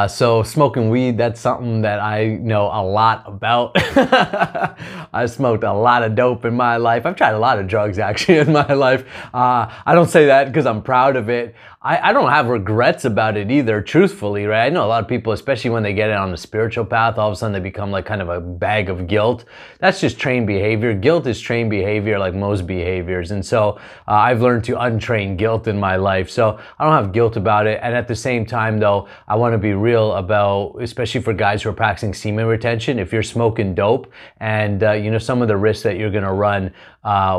So smoking weed, that's something that I know a lot about. I smoked a lot of dope in my life. I've tried a lot of drugs actually in my life. I don't say that because I'm proud of it. I don't have regrets about it either, truthfully, right? I know a lot of people, especially when they get it on the spiritual path, all of a sudden they become like kind of a bag of guilt. That's just trained behavior. Guilt is trained behavior like most behaviors. And so I've learned to untrain guilt in my life. So I don't have guilt about it. And at the same time though, I want to be real about, especially for guys who are practicing semen retention, if you're smoking dope and you know, some of the risks that you're going to run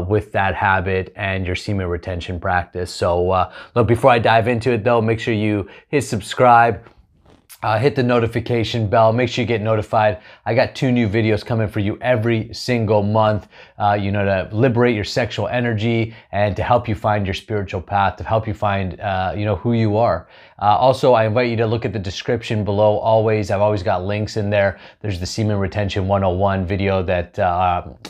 with that habit and your semen retention practice. So look, before I dive into it though, make sure you hit subscribe. Hit the notification bell. Make sure you get notified. I got 2 new videos coming for you every single month, you know, to liberate your sexual energy and to help you find your spiritual path, to help you find, you know, who you are. Also, I invite you to look at the description below. I've always got links in there. There's the Semen Retention 101 video, that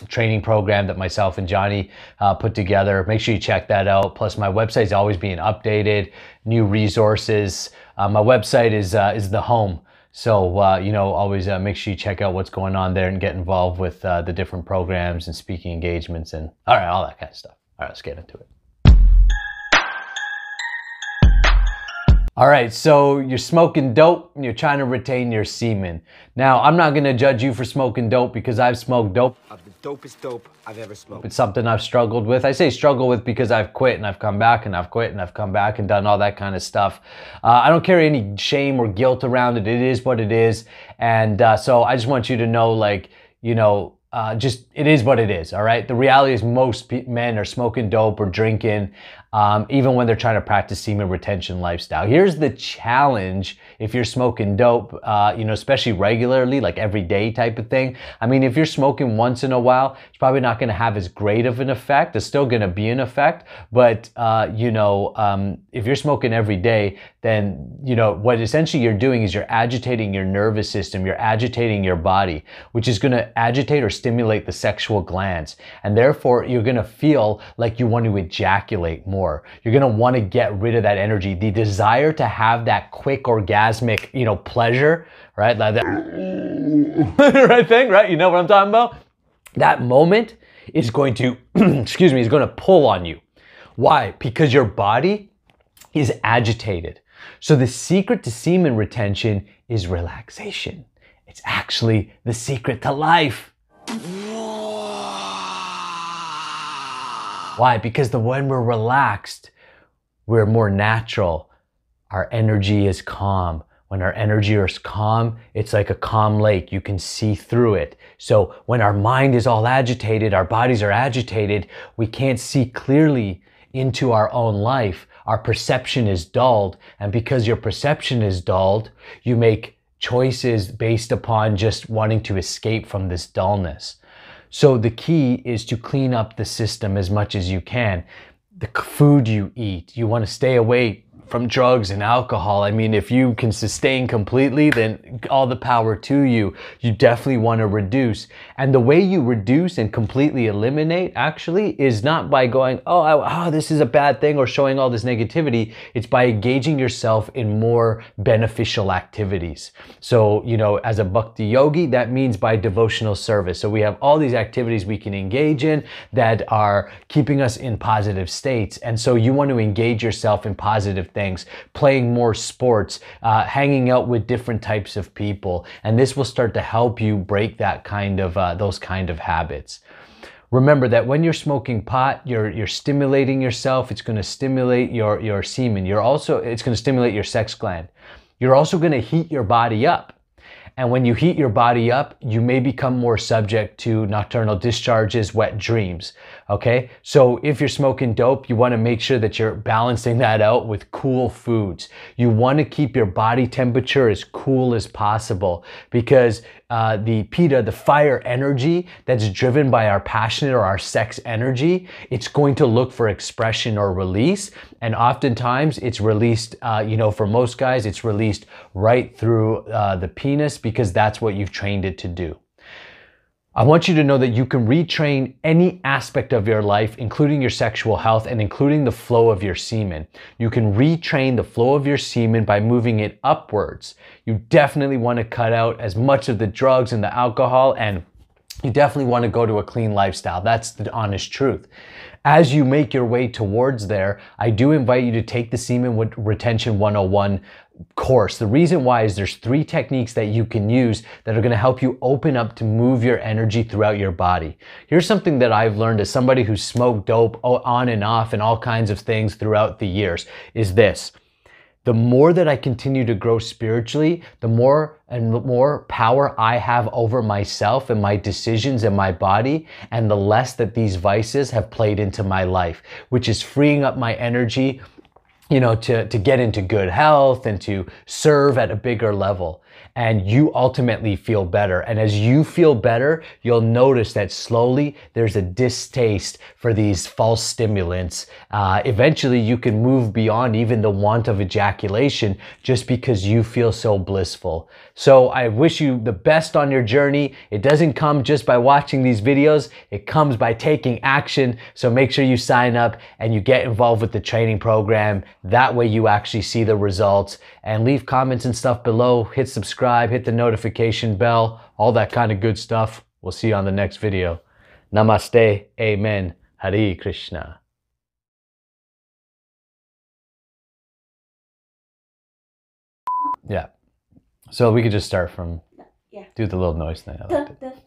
training program that myself and Johnny put together. Make sure you check that out. Plus, my website is always being updated, new resources. My website is the home. So, you know, always make sure you check out what's going on there and get involved with the different programs and speaking engagements and all that kind of stuff. All right, let's get into it. All right, so you're smoking dope and you're trying to retain your semen. Now, I'm not gonna judge you for smoking dope because I've smoked dope. The dopest dope I've ever smoked. It's something I've struggled with. I say struggle with because I've quit and I've come back and I've quit and I've come back and done all that kind of stuff. I don't carry any shame or guilt around it. It is what it is. And so I just want you to know, like, you know, just it is what it is, all right? The reality is most men are smoking dope or drinking, even when they're trying to practice semen retention lifestyle. Here's the challenge if you're smoking dope, you know, especially regularly, like every day type of thing. I mean, if you're smoking once in a while, it's probably not going to have as great of an effect. It's still going to be an effect, but, you know, if you're smoking every day, then, you know, what essentially you're doing is you're agitating your nervous system, you're agitating your body, which is going to agitate or stimulate the sexual glands. And therefore, you're going to feel like you want to ejaculate more. You're going to want to get rid of that energy, the desire to have that quick orgasmic, you know, pleasure, right? Like that right thing, right? You know what I'm talking about? That moment is going to, excuse me, is going to pull on you. Why? Because your body is agitated. So the secret to semen retention is relaxation. It's actually the secret to life. Why? Because when we're relaxed, we're more natural. Our energy is calm. When our energy is calm, it's like a calm lake. You can see through it. So when our mind is all agitated, our bodies are agitated, we can't see clearly into our own life. Our perception is dulled. And because your perception is dulled, you make choices based upon just wanting to escape from this dullness. So the key is to clean up the system as much as you can. The food you eat, you want to stay away from drugs and alcohol. I mean, if you can sustain completely, then all the power to you. You definitely want to reduce. And the way you reduce and completely eliminate actually is not by going, oh, this is a bad thing, or showing all this negativity. It's by engaging yourself in more beneficial activities. So, you know, as a bhakti yogi, that means by devotional service. So we have all these activities we can engage in that are keeping us in positive states. And so you want to engage yourself in positive things. Playing more sports, hanging out with different types of people, and this will start to help you break that kind of those kind of habits. Remember that when you're smoking pot, you're stimulating yourself. It's going to stimulate your semen. It's going to stimulate your sex gland. You're also going to heat your body up. And when you heat your body up, you may become more subject to nocturnal discharges, wet dreams, okay? So if you're smoking dope, you wanna make sure that you're balancing that out with cool foods. You wanna keep your body temperature as cool as possible, because the pitta, the fire energy that's driven by our passionate or our sex energy, it's going to look for expression or release. And oftentimes it's released, you know, for most guys, it's released right through the penis, because that's what you've trained it to do. I want you to know that you can retrain any aspect of your life, including your sexual health and including the flow of your semen. You can retrain the flow of your semen by moving it upwards. You definitely want to cut out as much of the drugs and the alcohol, and you definitely want to go to a clean lifestyle. That's the honest truth. As you make your way towards there, I do invite you to take the Semen Retention 101 course. The reason why is there's 3 techniques that you can use that are going to help you open up to move your energy throughout your body. Here's something that I've learned as somebody who's smoked dope on and off and all kinds of things throughout the years is this. The more that I continue to grow spiritually, the more and more power I have over myself and my decisions and my body, and the less that these vices have played into my life, which is freeing up my energy, to get into good health and to serve at a bigger level. And you ultimately feel better. And as you feel better, you'll notice that slowly there's a distaste for these false stimulants. Eventually you can move beyond even the want of ejaculation just because you feel so blissful. So I wish you the best on your journey. It doesn't come just by watching these videos. It comes by taking action. So make sure you sign up and you get involved with the training program. That way you actually see the results, and leave comments and stuff below. Hit subscribe, hit the notification bell, all that kind of good stuff. We'll see you on the next video. Namaste, Amen, Hare Krishna. Yeah. So we could just start from, do the little noise thing. I liked it.